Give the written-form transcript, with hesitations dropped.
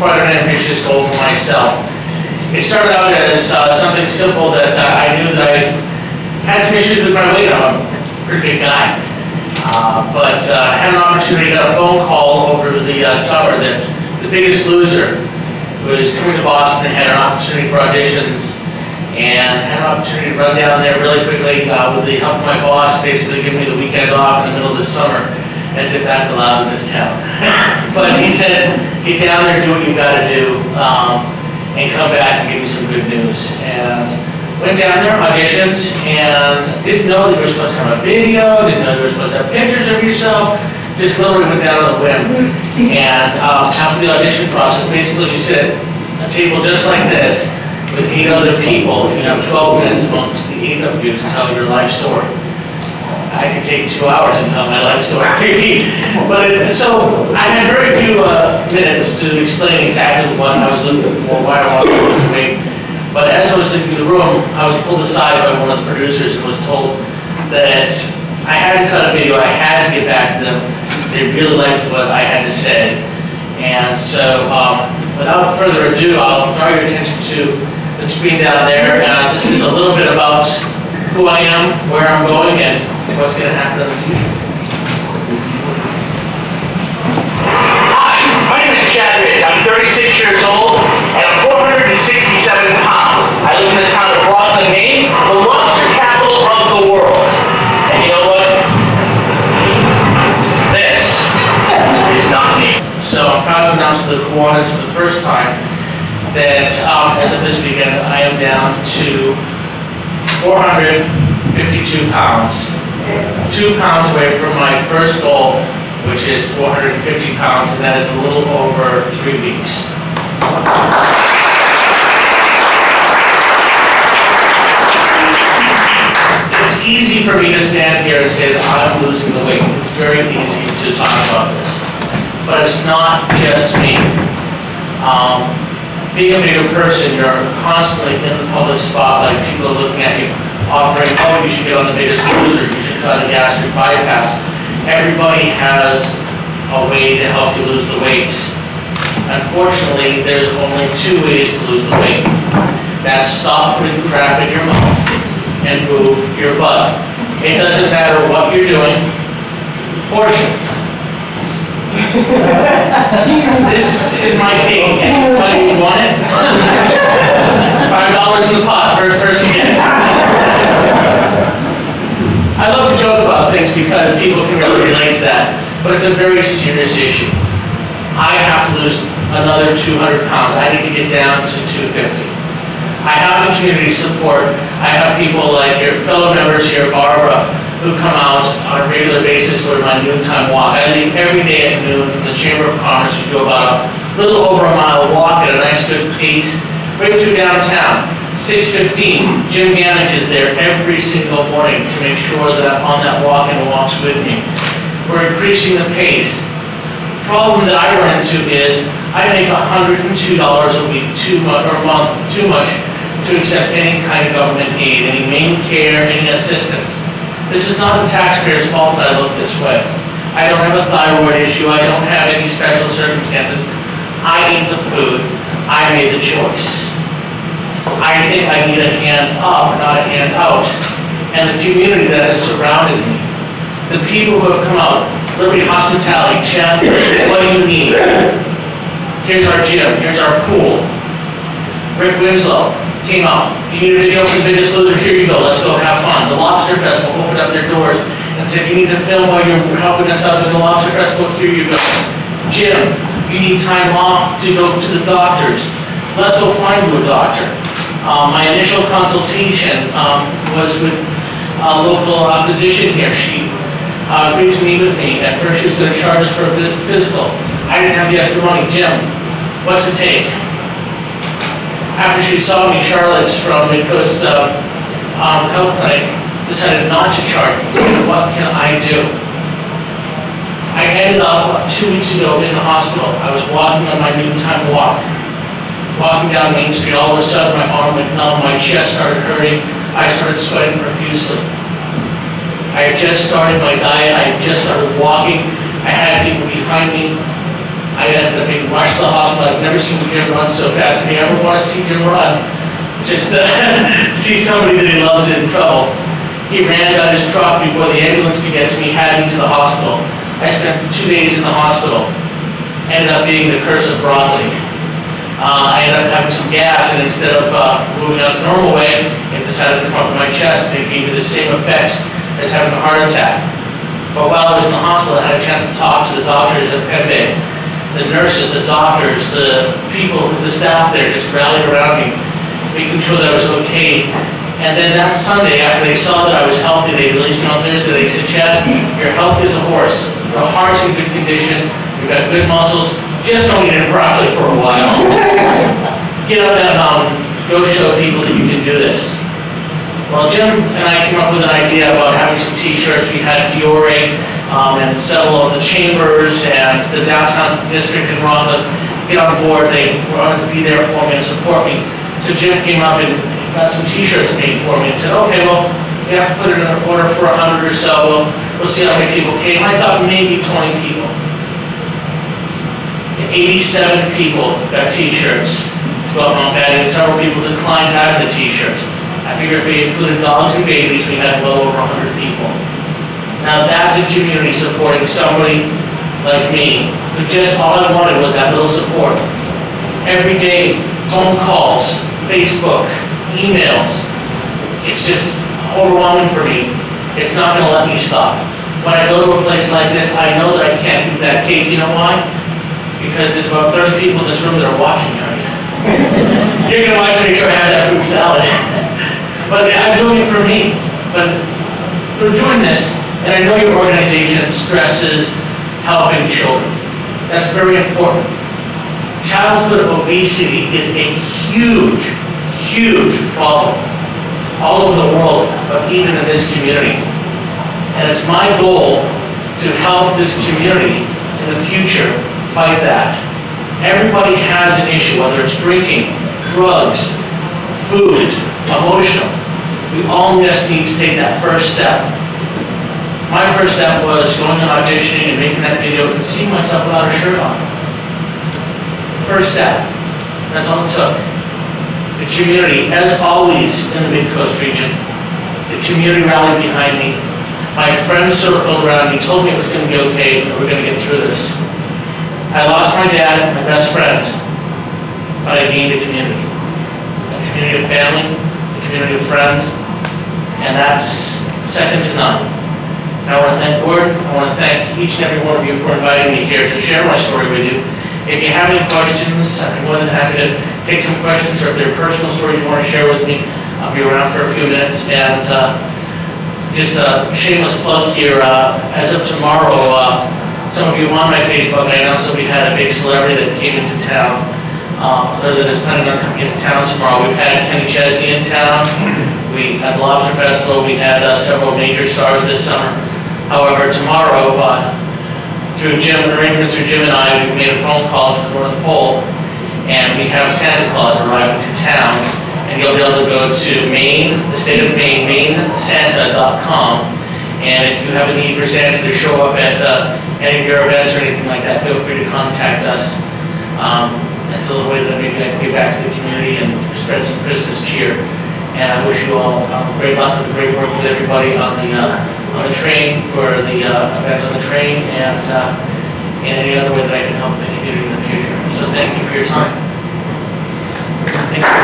before I don't finish, just go over myself. It started out as something simple that I knew that I had some issues with my weight. I'm a pretty big guy. But I had an opportunity, got a phone call over the summer that The Biggest Loser was coming to Boston and had an opportunity for auditions, and had an opportunity to run down there really quickly with the help of my boss, basically giving me the weekend off in the middle of the summer, as if that's allowed in this town. But he said, get down there, do what you've got to do, and come back and give me some good news. And went down there, auditioned, and didn't know that you were supposed to have a video, didn't know you were supposed to have pictures of yourself, just literally went down on a whim. And after the audition process, basically you sit at a table just like this, with 8 other people. You have 12 minutes amongst the 8 of you to tell your life story. I could take 2 hours and tell my life story. So I had very few minutes to explain exactly what I was looking for, why I wanted to lose weight. But as I was leaving the room, I was pulled aside by one of the producers and was told that I had to cut a video, I had to get back to them. They really liked what I had to say. And so, without further ado, I'll draw your attention to the screen down there. This is a little bit about who I am, where I'm going, and what's going to happen in the future. Hi, my name is Chad Ridge. I'm 36 years old, and I'm 467 pounds. I live in the town of Rockport, Maine, the lobster capital of the world. And you know what? This is not me. So I'm proud to announce to the Kiwanis for the first time that as of this weekend, I am down to 452 pounds. 2 pounds away from my first goal, which is 450 pounds, and that is a little over 3 weeks. It's easy for me to stand here and say that I'm losing the weight. It's very easy to talk about this. But it's not just me. Being a bigger person, you're constantly in the public spotlight. People are looking at you, offering, oh, you should get on The Biggest Loser, you should try the gastric bypass. Everybody has a way to help you lose the weight. Unfortunately, there's only 2 ways to lose the weight. That's stop putting crap in your mouth and move your butt. It doesn't matter what you're doing. Portion. This is my cake. Anybody want it? $5 in the pot, first person gets it. I love to joke about things because people can really relate to that, but it's a very serious issue. I have to lose another 200 pounds. I need to get down to 250. I have the community support. I have people like your fellow members here, Barbara, who come out on a regular basis for my noontime walk. I leave every day at noon from the Chamber of Commerce. We do about a little over a mile walk at a nice good pace, right through downtown. 6:15, Jim Gamage is there every single morning to make sure that I'm on that walk and walks with me. We're increasing the pace. The problem that I run into is I make $102 a week too much, or a month too much, to accept any kind of government aid, any Maine care, any assistance. This is not the taxpayer's fault that I look this way. I don't have a thyroid issue. I don't have any special circumstances. I eat the food. I made the choice. I think I need a hand up, not a hand out. And the community that has surrounded me, the people who have come out, Liberty Hospitality, Chad, what do you need? Here's our gym. Here's our pool. Rick Winslow came out. You need a video for The Biggest Loser? Here you go. Let's go have fun. The Lobster Festival opened up their doors and said, you need to film while you're helping us out in the Lobster Festival? Here you go. Jim, you need time off to go to the doctors. Let's go find you a doctor. My initial consultation was with a local physician here. She agreed to meet with me. At first she was going to charge us for a physical. I didn't have the extra money. Jim, what's it take? After she saw me, Charlotte's from Midcoast Health Clinic decided not to charge me. What can I do? I ended up 2 weeks ago in the hospital. I was walking on my noontime walk. Walking down Main Street, all of a sudden my arm went numb, my chest started hurting, I started sweating profusely. I had just started my diet, I had just started walking, I had people behind me. I ended up being rushed to the hospital. I've never seen Jim run so fast. If you ever want to see Jim run, just see somebody that he loves in trouble. He ran out his truck before the ambulance could get to me, had me to the hospital. I spent 2 days in the hospital. Ended up being the curse of broccoli. I ended up having some gas, and instead of moving out the normal way, it decided to come up in my chest, and it gave me the same effects as having a heart attack. But while I was in the hospital, I had a chance to talk to the doctors at Pepe, the nurses, the doctors, the people, the staff there just rallied around me, making sure that I was okay. And then that Sunday, after they saw that I was healthy, they released me on Thursday. They said, "Chad, you're healthy as a horse. Your heart's in good condition. You've got good muscles. Just don't eat broccoli for a while. Get up that mountain. Go show people that you can do this." Well, Jim and I came up with an idea about having some T-shirts. We had Fiore and several of the chambers and the downtown district and Ron to get on board. They wanted to be there for me and support me. So Jim came up and got some T-shirts made for me and said, "Okay, well, we have to put it in an order for 100 or so. We'll see how many people came." I thought maybe 20 people. 87 people got T-shirts to go up on patio, and several people declined having the T-shirts. I figured if we included dogs and babies, we had well over 100 people. Now that's a community supporting somebody like me, who just all I wanted was that little support. Every day, phone calls, Facebook, emails. It's just overwhelming for me. It's not going to let me stop. When I go to a place like this, I know that I can't eat that cake. You know why? Because there's about 30 people in this room that are watching me right now. You're going to watch me make sure I have that fruit salad. But I'm doing it for me. But through doing this, and I know your organization stresses helping children. That's very important. Childhood obesity is a huge, huge problem all over the world, but even in this community. And it's my goal to help this community in the future fight that. Everybody has an issue, whether it's drinking, drugs, food, emotional. We all just need to take that first step. My first step was going and auditioning and making that video and seeing myself without a shirt on. First step. That's all it took. The community, as always in the Mid-Coast region, the community rallied behind me. My friends circled around me, told me it was going to be okay, and we're going to get through this. I lost my dad, my best friend, but I gained a community. A community of family, a community of friends, and that's second to none. And I want to thank Gordon, I want to thank each and every one of you for inviting me here to share my story with you. If you have any questions, I'd be more than happy to take some questions, or if there are personal stories you want to share with me, I'll be around for a few minutes. And just a shameless plug here, as of tomorrow, some of you on my Facebook, I announced that we had a big celebrity that came into town, or that is planning on coming into town tomorrow. We've had Kenny Chesney in town, we had the Lobster Festival, we had several major stars this summer. However, tomorrow, through Jim, an arrangement through Jim and I, we've made a phone call to the North Pole, and we have Santa Claus arriving to town, and you'll be able to go to Maine, the state of Maine, mainesanta.com, and if you have a need for Santa to show up at any of your events or anything like that, feel free to contact us. It's a little way that maybe I can get back to the community and spread some Christmas cheer. And I wish you all great luck and great work with everybody on the train, for the event on the train, and in any other way that I can help the community in the future. So thank you for your time. Thank you.